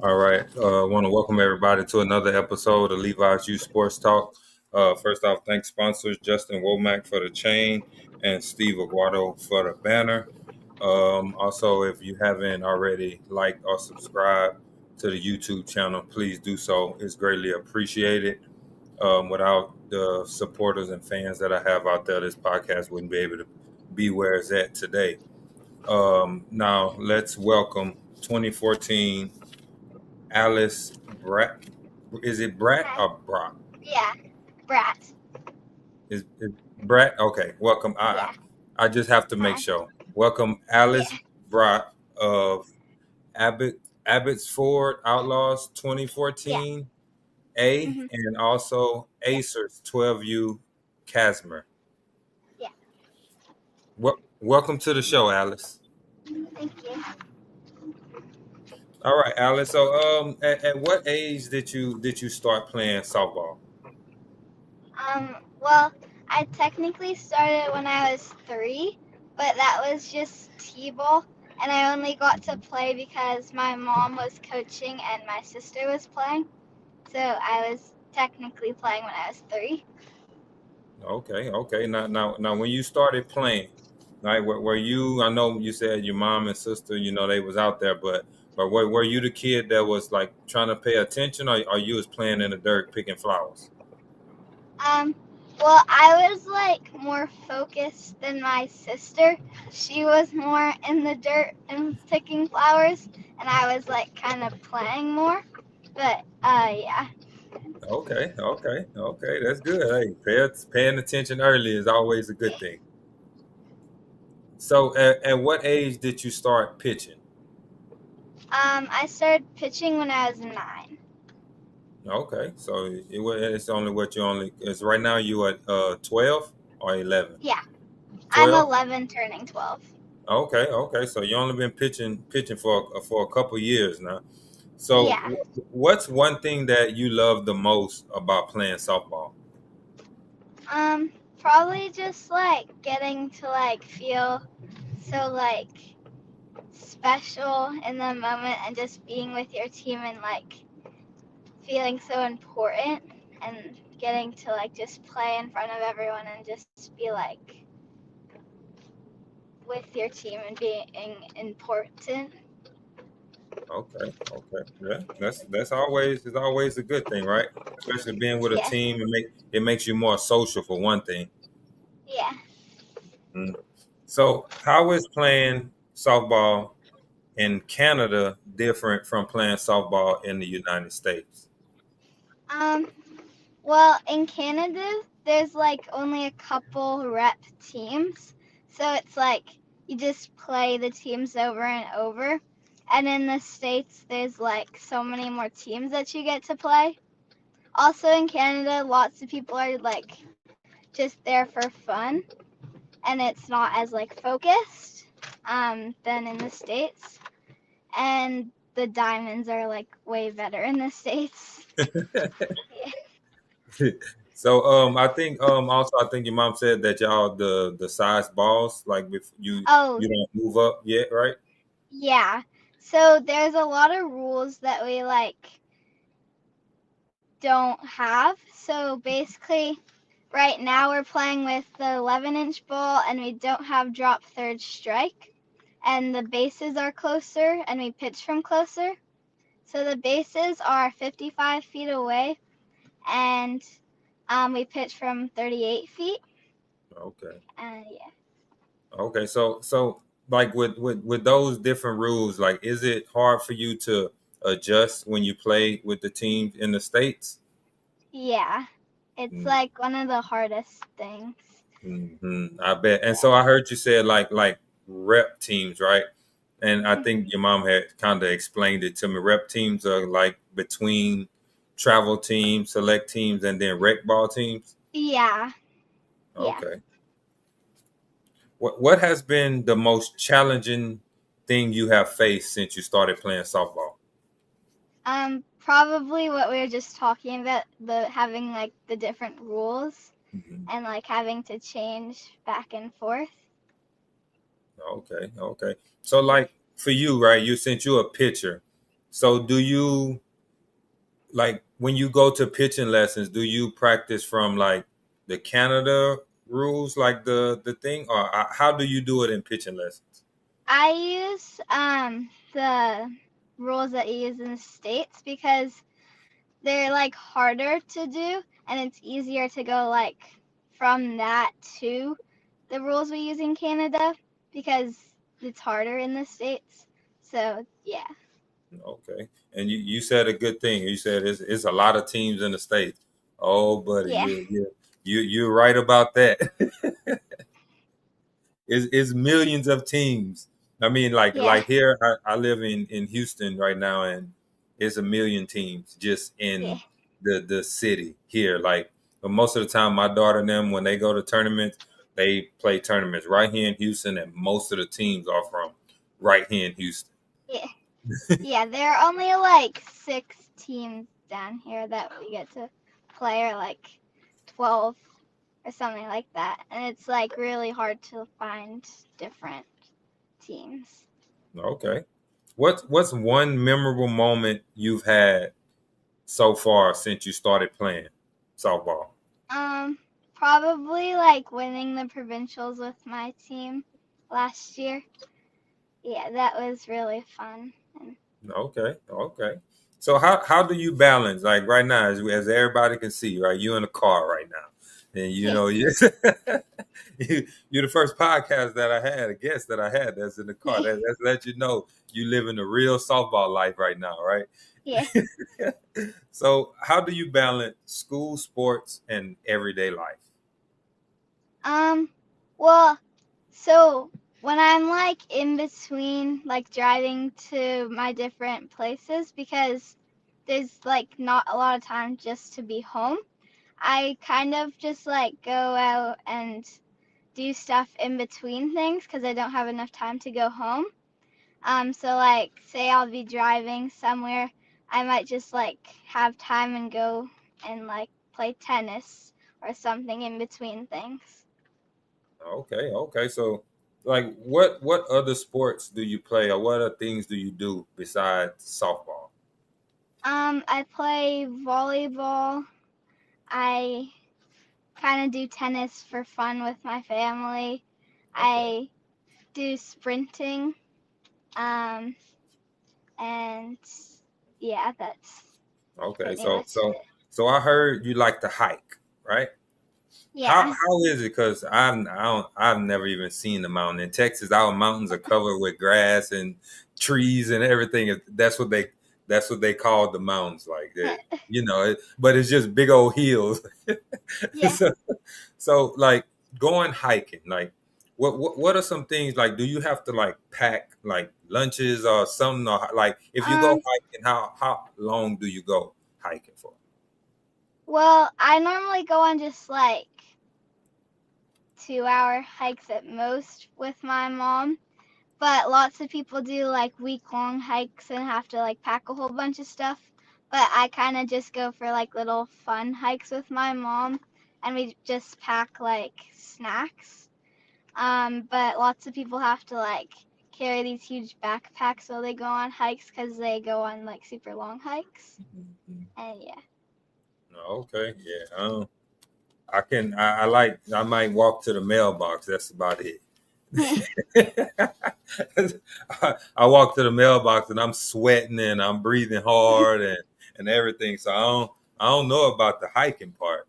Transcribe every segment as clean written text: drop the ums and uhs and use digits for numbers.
All right. I want to welcome everybody to another episode of Levi's Youth Sports Talk. First off, thanks sponsors Justin Womack for the chain and Steve Aguado for the banner. Also, if you haven't already liked or subscribed to the YouTube channel, please do so. It's greatly appreciated. Without the supporters and fans that I have out there, this podcast wouldn't be able to be where it's at today. Now, let's welcome 2014 Alice Bratt. Is it Bratt Hi. or Brock? Yeah, Bratt. Is Bratt? Okay. Welcome. Yeah. I just have to make Hi. sure. Welcome Alice Yeah. Bratt of Abbotsford Outlaws Yeah. 2014 A Mhm. and also Yeah. Acers 12U Casmer. Yeah. Welcome to the show, Alice. Thank you. All right, Alice. So, at what age did you start playing softball? Well, I technically started when I was 3, but that was just T-ball, and I only got to play because my mom was coaching and my sister was playing. So I was technically playing when I was 3. Okay. Now, when you started playing, right? Were you? I know you said your mom and sister, they was out there, but were you the kid that was like trying to pay attention, or you was playing in the dirt picking flowers? Um, well, I was like more focused than my sister. She was more in the dirt and picking flowers, and I was like kind of playing more. But yeah, Okay. That's good. Hey, paying attention early is always a good thing. So, at what age did you start pitching? I started pitching when I was 9. Okay, so it's only what you only is right now. You at 12 or 11? Yeah, I'm 12. 11, turning 12. Okay. So you only been pitching for a couple years now. So Yeah, what's one thing that you love the most about playing softball? probably just like getting to like feel so like special in the moment and just being with your team and like feeling so important and getting to like just play in front of everyone and just be like with your team and being important. Okay. Yeah, that's always it's always a good thing, right? Especially being with a Yeah, team, it makes you more social for one thing. yeah. Mm. So how is playing softball in Canada different from playing softball in the United States? Um, well, in Canada, there's like only a couple rep teams, so it's like you just play the teams over and over. And in the States, there's like so many more teams that you get to play. Also in Canada, lots of people are like just there for fun, and it's not as like focused than in the States. And the diamonds are like way better in the States. Yeah. So I think your mom said that y'all the size balls like if Oh, you don't move up yet, right? yeah. So there's a lot of rules that we like don't have. So basically, right now we're playing with the 11-inch ball and we don't have drop third strike. And the bases are closer and we pitch from closer. So the bases are 55 feet away and we pitch from 38 feet. Okay. Yeah. Okay. So like with those different rules, like is it hard for you to adjust when you play with the teams in the States? Yeah. It's like one of the hardest things. I bet. And Yeah. so I heard you said like rep teams, right? And I Mhm. think your mom had kind of explained it to me. Rep teams are like between travel teams, select teams, and then rec ball teams. Yeah. Yeah. Okay. What has been the most challenging thing you have faced since you started playing softball? Probably what we were just talking about, the having like the different rules Mhm. and like having to change back and forth. Okay. So like for you, right? You since you're a pitcher, So do you like when you go to pitching lessons, do you practice from like the Canada rules, like the thing, or how do you do it in pitching lessons? I use the rules that you use in the States because they're like harder to do and it's easier to go like from that to the rules we use in Canada because it's harder in the States. So yeah. Okay, and you said a good thing. You said it's a lot of teams in the states. Oh, buddy, Yeah. you're right about that. It's millions of teams. I mean, Yeah. like here, I live in Houston right now, and it's a million teams just Yeah. in the city here. Like, but most of the time, my daughter and them when they go to tournaments, they play tournaments right here in Houston, and most of the teams are from right here in Houston. Yeah. Yeah, there are only like 6 teams down here that we get to play, or like 12 or something like that. And it's like really hard to find different teams. Okay, what's one memorable moment you've had so far since you started playing softball? Um, Probably like winning the provincials with my team last year. Yeah, that was really fun. And Okay, okay. So how do you balance like right now as everybody can see, right? You in a car right now, and you yeah, know you're the first podcast that I had, a guest that I had that's in the car. yeah, That's let you know you living the real softball life right now, right? yeah. So how do you balance school, sports, and everyday life? Um, well, so when I'm like in between like driving to my different places because there's like not a lot of time just to be home, I kind of just like go out and do stuff in between things because I don't have enough time to go home. So like say I'll be driving somewhere, I might just like have time and go and like play tennis or something in between things. Okay, okay. So like what other sports do you play or what other things do you do besides softball? I play volleyball. I kind of do tennis for fun with my family. Okay. I do sprinting. Um, and yeah, that's Okay. pretty So much so it. so I heard you like to hike, right? Yeah, How is it? Because I've never even seen the mountain in Texas. Our mountains are covered with grass and trees and everything. That's what they call the mountains, like that. But it's just big old hills. yeah. so, so like going hiking, like what are some things like? Do you have to like pack like lunches or something? Or like if you go Um, hiking, how long do you go hiking for? well, I normally go on just like 2-hour hikes at most with my mom, but lots of people do like week-long hikes and have to like pack a whole bunch of stuff. But I kind of just go for like little fun hikes with my mom, and we just pack like snacks. But lots of people have to like carry these huge backpacks while they go on hikes because they go on like super long hikes. And yeah, Okay, yeah. I like I might walk to the mailbox. That's about it. I walk to the mailbox and I'm sweating and I'm breathing hard and everything. So I don't know about the hiking part.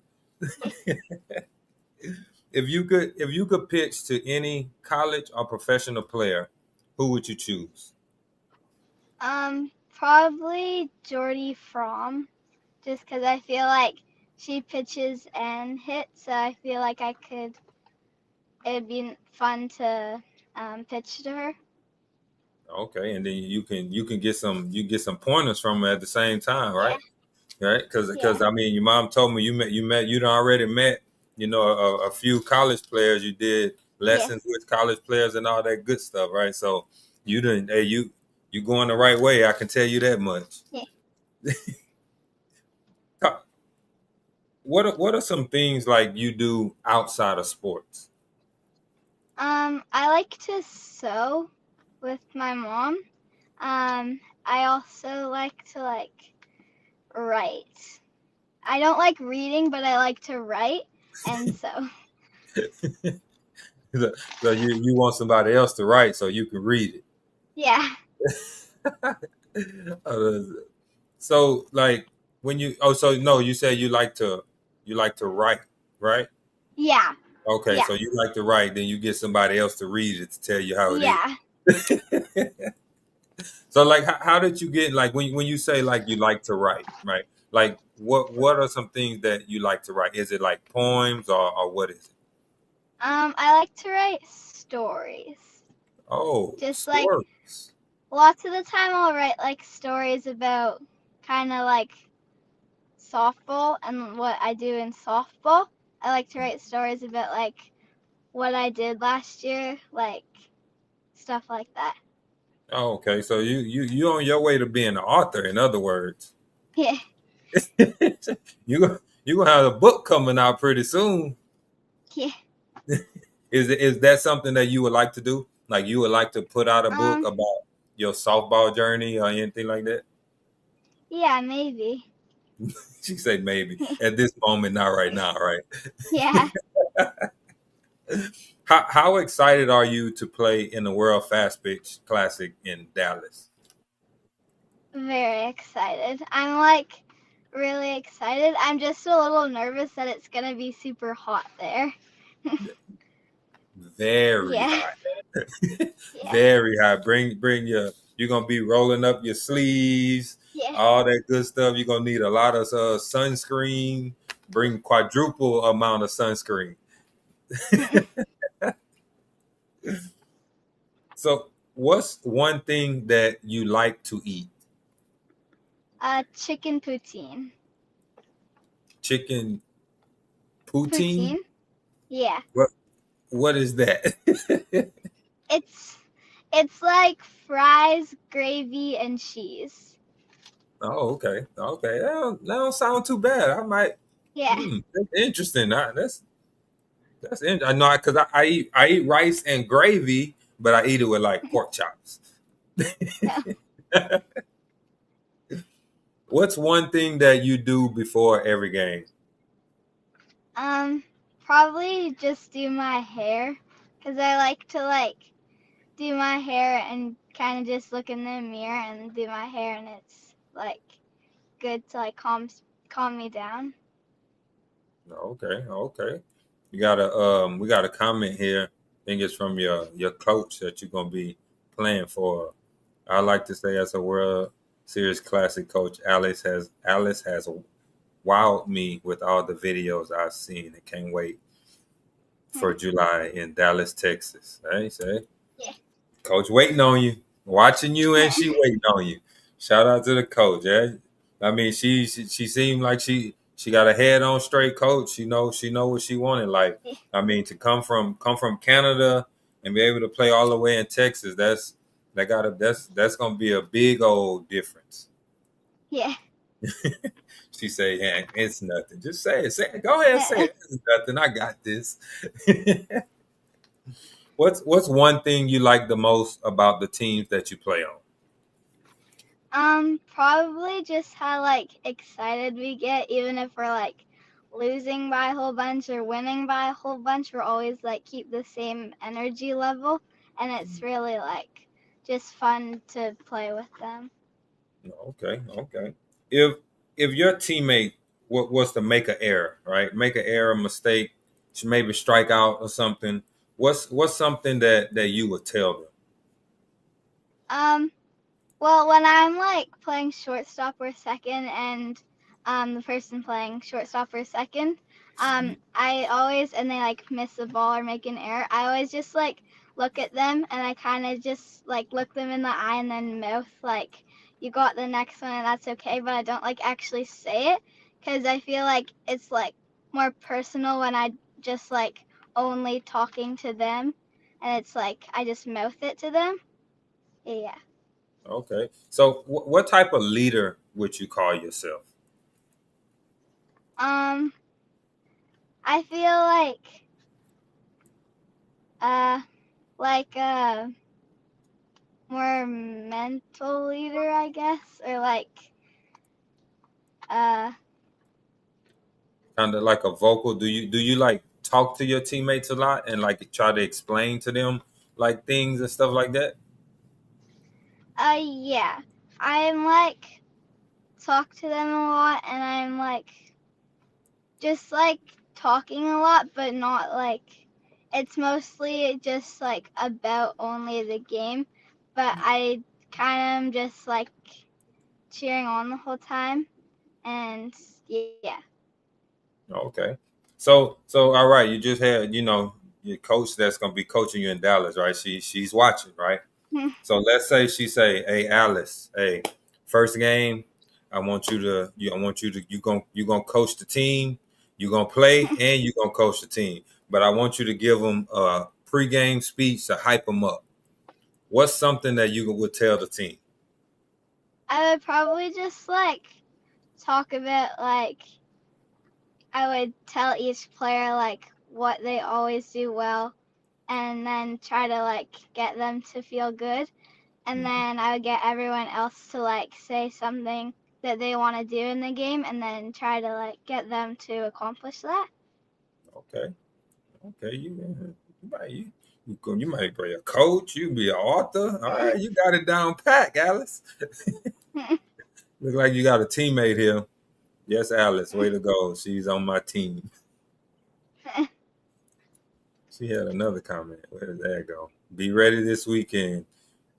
If you could pitch to any college or professional player, who would you choose? Probably Jordy Fromm, just because I feel like she pitches and hits, so I feel like it'd be fun to pitch to her. Okay, and then you can get some pointers from her at the same time, Yeah, right? Right? yeah, Because I mean, your mom told me you'd already met a few college players. You did yeah, lessons with college players and all that good stuff, right? So you didn't hey you going the right way. I can tell you that much. yeah. What are some things like you do outside of sports? I like to sew with my mom. I also like to write. I don't like reading, but I like to write, and so So you want somebody else to write so you can read yeah, it. So like when you so no, you said you like to write, right? yeah, Okay, yeah, so you like to write, then you get somebody else to read it to tell you how it yeah. is. So like how did you get like when you say like you like to write, right? Like what are some things that you like to write? Is it like poems or what is it? I like to write stories. Oh, Just like stories. lots of the time, I'll write like stories about kind of like softball and what I do in softball. I like to write stories about like what I did last year, like stuff like that. Oh, okay. So you on your way to being an author, in other words. Yeah, You gonna have a book coming out pretty soon. yeah. Is that something that you would like to do? Like you would like to put out a book Um, about your softball journey or anything like that? yeah, maybe. She said maybe. At this moment, not right now, right? Yeah, How excited are you to play in the World Fast Pitch Classic in Dallas? very excited. I'm like really excited. I'm just a little nervous that it's gonna be super hot there. Very Yeah, high. yeah, Very high. Bring your. You're gonna be rolling up your sleeves, yeah. all that good stuff. You're gonna need a lot of sunscreen. Bring quadruple amount of sunscreen. So, what's one thing that you like to eat? Chicken poutine. Chicken poutine. Poutine? Yeah. What What is that? It's it's like fries, gravy, and cheese. Oh, okay, okay. That don't sound too bad. I might. Yeah. That's interesting. I know because I eat rice and gravy, but I eat it with like pork chops. No. What's one thing that you do before every game? Um, Probably just do my hair, cause I like to do my hair and kind of just look in the mirror and do my hair, and it's like good to like calm me down. Okay, okay. You got a we got a comment here. I think it's from your coach that you're gonna be playing for. I like to say as a World Series Classic coach, Alice has wowed me with all the videos I've seen. I can't wait for July in Dallas, Texas. Hey, say, Yeah. coach waiting on you, watching you, and she waiting on you. Shout out to the coach. Yeah, I mean, she seemed like she got her head on straight. Coach, she know what she wanted. Like, I mean, to come from Canada and be able to play all the way in Texas, that's gonna be a big old difference. Yeah. She say, "Yeah, it's nothing. Just say it. Say it. Go ahead, say it. It's nothing. I got this." What's one thing you like the most about the teams that you play on? Probably just how like excited we get, even if we're like losing by a whole bunch or winning by a whole bunch, we're always like keep the same energy level, and it's really like just fun to play with them. Okay, okay. If if your teammate was to make an error, right? Make an error, mistake, should maybe strike out or something. What's something that you would tell them? Um, Well, when I'm like playing shortstop or second, and the person playing shortstop or second, I always and they like miss the ball or make an error. I always just like look at them and I kind of just like look them in the eye and then mouth like you got the next one and that's okay, but I don't like actually say it because I feel like it's like more personal when I just like only talking to them, and it's like I just mouth it to them. Yeah. Okay. So what type of leader would you call yourself? Um, I feel uh like more mental leader, I guess, or like uh Kind of like a vocal. Do you like talk to your teammates a lot and like try to explain to them like things and stuff like that? yeah. I'm like talk to them a lot, and I'm like just like talking a lot, but not like it's mostly just like about only the game, but I kind of am just like cheering on the whole time, and yeah. Okay. So all right, you just had, your coach that's gonna be coaching you in Dallas, right? She's watching, right? So let's say she say, "Hey Alice, hey, first game, I want you to you gonna coach the team, you gonna play, and you gonna coach the team. But I want you to give them a pregame speech to hype them up. What's something that you would tell the team?" I would probably just like talk about like I would tell each player like what they always do well, and then try to like get them to feel good, and Mhm. then I would get everyone else to like say something that they want to do in the game, and then try to like get them to accomplish that. Okay, okay, you might be a coach, you be an author. All right, you got it down pat, Alice. Look like you got a teammate here. Yes, Alice, way to go. She's on my team. She had another comment. Where did that go? Be ready this weekend.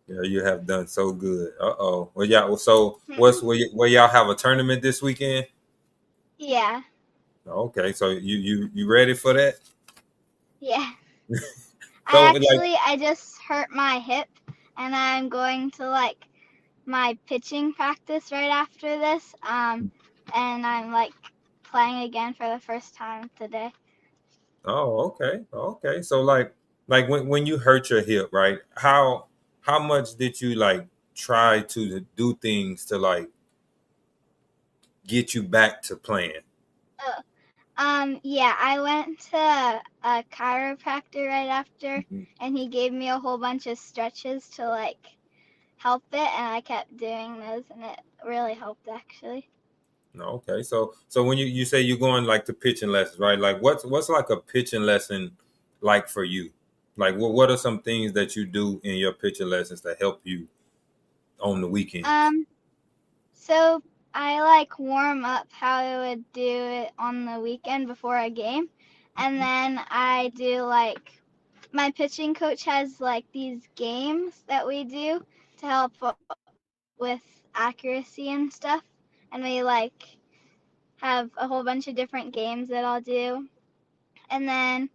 Yeah, you have done so good. Uh-oh. Well, y'all. So, where y'all have a tournament this weekend? Yeah, Okay, so you ready for that? yeah. So, like, I just hurt my hip, and I'm going to like my pitching practice right after this. And I'm like playing again for the first time today. oh, okay, okay. So, like when you hurt your hip, right? How much did you like try to do things to like get you back to playing? Uh, yeah, I went to a chiropractor right after, Mhm. and he gave me a whole bunch of stretches to like help it, and I kept doing those, and it really helped actually. No, okay. So when you say you're going like to pitching lessons, right? Like what's like a pitching lesson like for you? Like what are some things that you do in your pitching lessons that help you on the weekends? Um, so I like warm up how I would do it on the weekend before a game, and Mhm. then I do like my pitching coach has like these games that we do to help with accuracy and stuff, and we like have a whole bunch of different games that I'll do, and then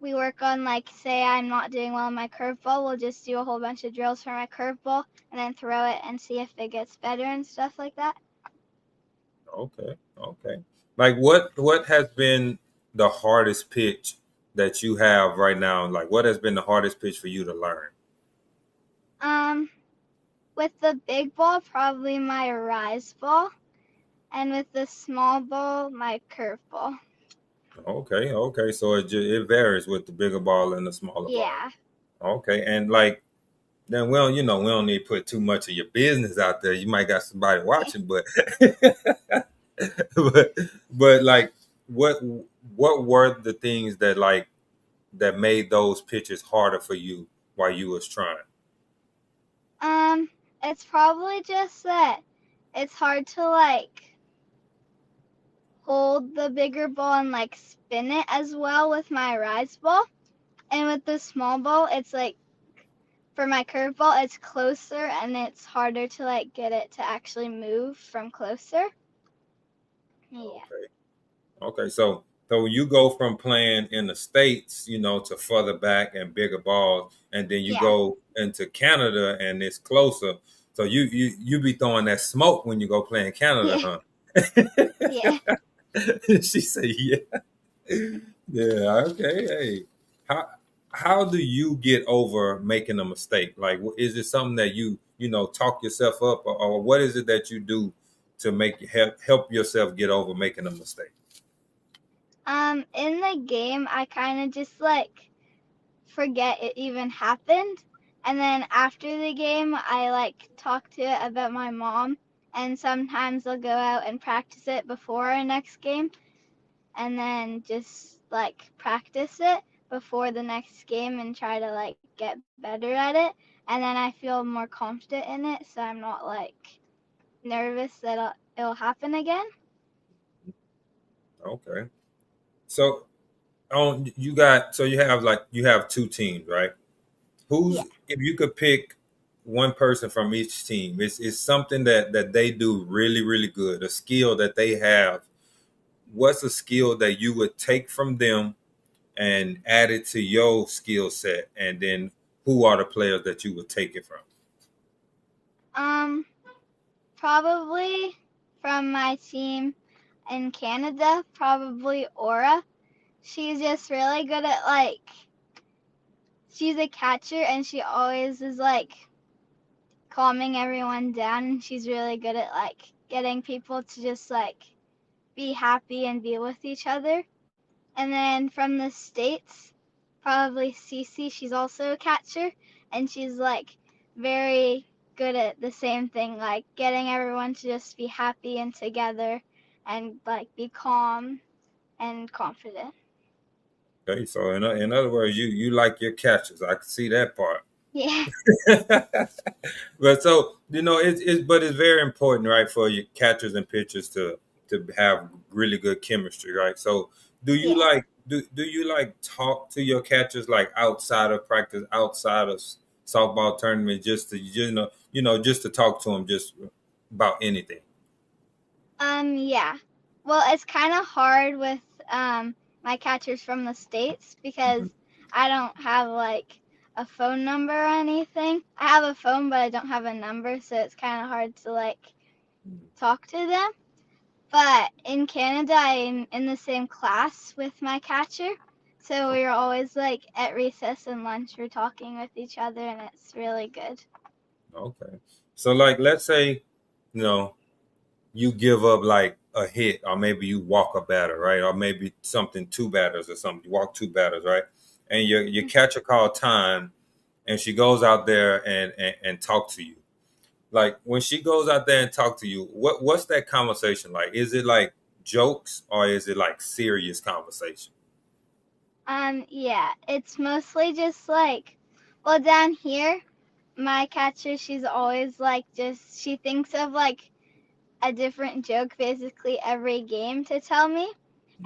we work on like say I'm not doing well on my curveball, we'll just do a whole bunch of drills for my curveball and then throw it and see if it gets better and stuff like that. Okay, okay. Like what has been the hardest pitch that you have right now? Like what has been the hardest pitch for you to learn? Um, with the big ball, probably my rise ball, and with the small ball, my curveball. Okay, okay. So it varies with the bigger ball and the smaller ball. Yeah, Okay, and like then we don't need to put too much of your business out there. You might got somebody watching, but but like what what were the things that like that made those pitches harder for you while you was trying? um, it's probably just that it's hard to like hold the bigger ball and like spin it as well with my rise ball. And with the small ball, it's like for my curveball, it's closer and it's harder to like get it to actually move from closer. Yeah. Okay. Okay, so you go from playing in the States, to further back and bigger balls, and then you Yeah. go into Canada and it's closer. So you be throwing that smoke when you go play in Canada, Yeah. huh? Yeah. She said, "Yeah, yeah, okay." Hey, how how do you get over making a mistake? Like, is it something that you talk yourself up, or what is it that you do to make help yourself get over making a mistake? In the game, I kind of just like forget it even happened, And then after the game, I like talk to it about my mom, and sometimes I'll go out and practice it before our next game, and then just like practice it before the next game and try to like get better at it. And then I feel more confident in it, so I'm not like nervous that it'll happen again. Okay. So on you got so you have two teams, right? Yeah. Who's if you could pick one person from each team, it's something that they do really, really good, a skill that they have. What's a skill that you would take from them and add it to your skill set? And then who are the players that you would take it from? Um, Probably from my team in Canada, probably Aura. She's just really good at like she's a catcher and she always is like calming everyone down and she's really good at like getting people to just like be happy and be with each other. And then from the States, probably Cece, she's also a catcher and she's like very good at the same thing, like getting everyone to just be happy and together and like be calm and confident. Okay, so in other words, you like your catches. I can see that part. Yeah. But so it's very important, right, for your catchers and pitchers to have really good chemistry, right? So Yeah. do you like talk to your catchers like outside of practice, outside of softball tournament, just to just to talk to them just about anything? Yeah. Well, it's kind of hard with my catchers from the States because Mhm. I don't have like a phone number or anything. I have a phone, but I don't have a number, so it's kind of hard to like talk to them. But in Canada, I'm in the same class with my catcher. So we're always like at recess and lunch, we're talking with each other, and it's really good. Okay. So like let's say, you know, you give up like a hit, or maybe you walk a batter, right? Or maybe something two batters or something. You walk two batters, right? And your catcher call time, and she goes out there and talk to you. Like when she goes out there and talk to you, what's that conversation like? Is it like jokes or is it like serious conversation? Yeah, it's mostly just like, well, down here, my catcher, she's always like, just, she thinks of like a different joke basically every game to tell me.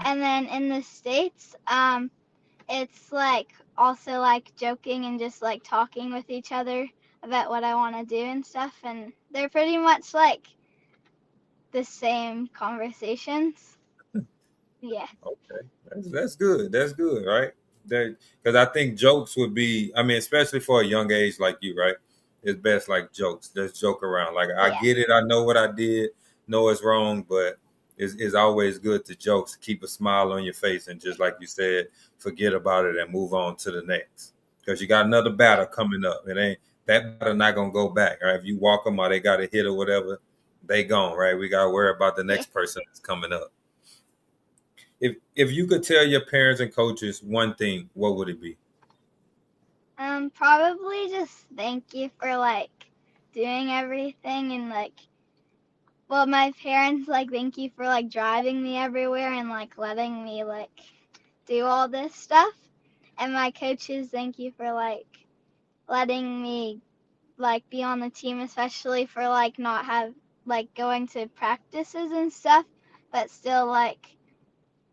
And then in the States, it's like also like joking and just like talking with each other about what I want to do and stuff. And they're pretty much like the same conversations. Yeah. Okay, that's good. That's good, right? Because I think jokes would be. I mean, especially for a young age like you, right? It's best like jokes. Just joke around. Like I Yeah. get it. I know what I did. Know it's wrong, but it's always good to joke to keep a smile on your face and just like you said, forget about it and move on to the next. Because you got another Yeah. batter coming up. It ain't that batter not gonna go back, right? If you walk them or they got a hit or whatever, they gone, right? We gotta worry about the Yeah. next person that's coming up. If you could tell your parents and coaches one thing, what would it be? Probably just thank you for like doing everything and like, well, my parents like thank you for like driving me everywhere and like letting me like do all this stuff. And my coaches thank you for like letting me like be on the team, especially for like not have like going to practices and stuff, but still like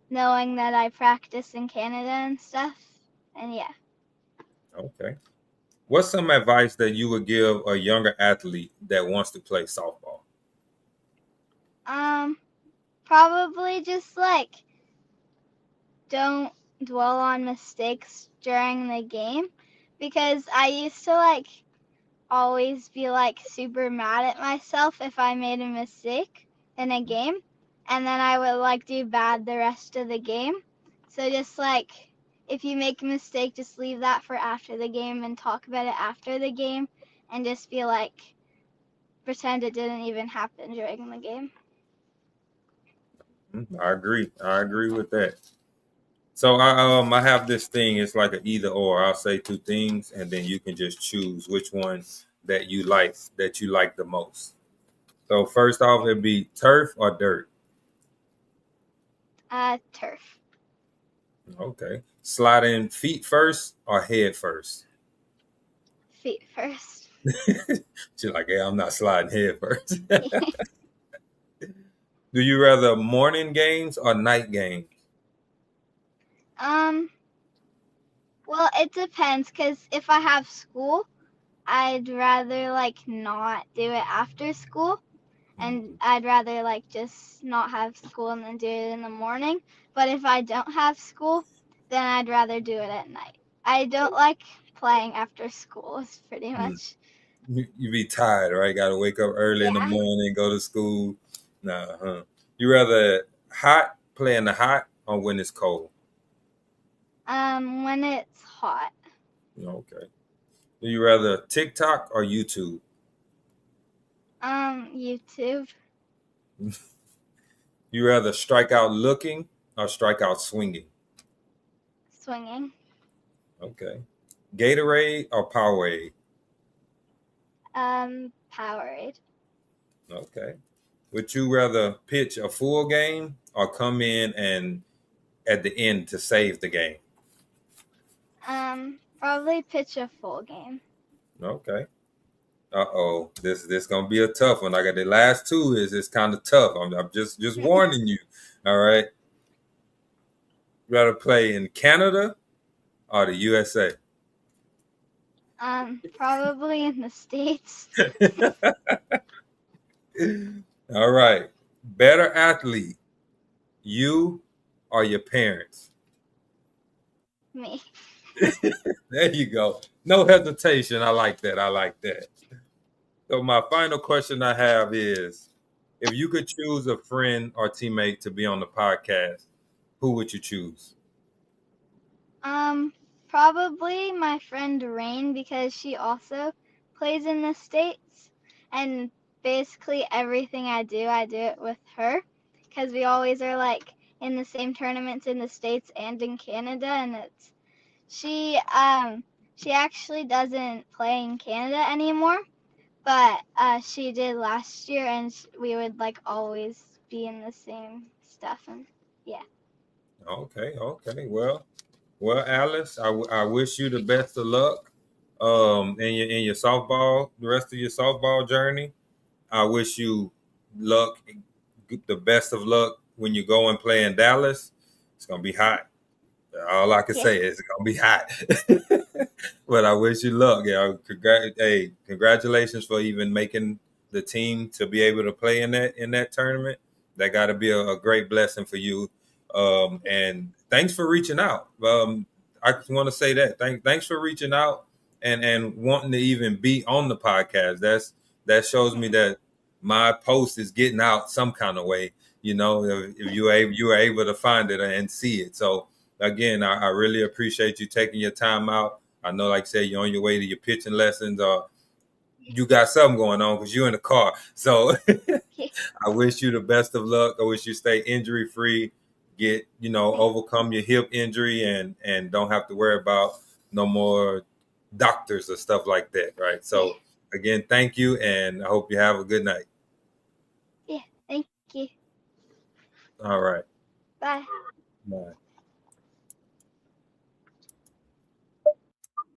knowing that I practice in Canada and stuff. And yeah. Okay. What's some advice that you would give a younger athlete that wants to play softball? Um, Probably just like don't dwell on mistakes during the game because I used to like always be like super mad at myself if I made a mistake in a game and then I would like do bad the rest of the game. So just like if you make a mistake, just leave that for after the game and talk about it after the game and just be like pretend it didn't even happen during the game. I agree. I agree with that. So I have this thing. It's like an either or. I'll say two things, and then you can just choose which one that you like the most. So first off, it'd be turf or dirt. Turf. Okay. Sliding feet first or head first. Feet first. She's like, yeah, I'm not sliding head first. Do you rather morning games or night games? um. Well, it depends, cause if I have school, I'd rather like not do it after school, and I'd rather like just not have school and then do it in the morning. But if I don't have school, then I'd rather do it at night. I don't like playing after school. Is pretty Mm. much. You be tired, right? Got to wake up early in the Yeah. morning, go to school. Nah, huh? You rather hot play in the hot or when it's cold? When it's hot. Okay. Do you rather TikTok or YouTube? YouTube. You rather strike out looking or strike out swinging? Swinging. Okay. Gatorade or Powerade? Powerade. Okay. Would you rather pitch a full game or come in and at the end to save the game? Probably pitch a full game. Okay. Uh-oh. This gonna be a tough one. I got the last two is it's kind of tough. I'm just warning you. All right. You rather play in Canada or the USA? Probably in the States. All right. Better athlete, you or your parents? Me. There you go. No hesitation. I like that. I like that. So my final question I have is if you could choose a friend or teammate to be on the podcast, who would you choose? Um, Probably my friend Rain, because she also plays in the States, and basically everything I do it with her, because we always are like in the same tournaments in the States and in Canada, and it's she actually doesn't play in Canada anymore, but she did last year, and we would like always be in the same stuff, and yeah. Okay, okay. Well, Alice, I wish you the best of luck in your softball, the rest of your softball journey. I wish you luck, the best of luck when you go and play in Dallas. It's gonna be hot. All I can Yeah. say is it's gonna be hot. But I wish you luck. Yeah, congratulations for even making the team to be able to play in that tournament. That got to be a great blessing for you. And thanks for reaching out. I just want to say that thanks for reaching out and wanting to even be on the podcast. That shows me that my post is getting out some kind of way. You know, if you were able to find it and see it. So again, I really appreciate you taking your time out. I know, like I said, you're on your way to your pitching lessons, or you got something going on because you're in the car. So I wish you the best of luck. I wish you stay injury free, get overcome your hip injury, and don't have to worry about no more doctors or stuff like that. Right. Yeah. So again, thank you, and I hope you have a good night. Yeah. Thank you. All right. Bye. Bye.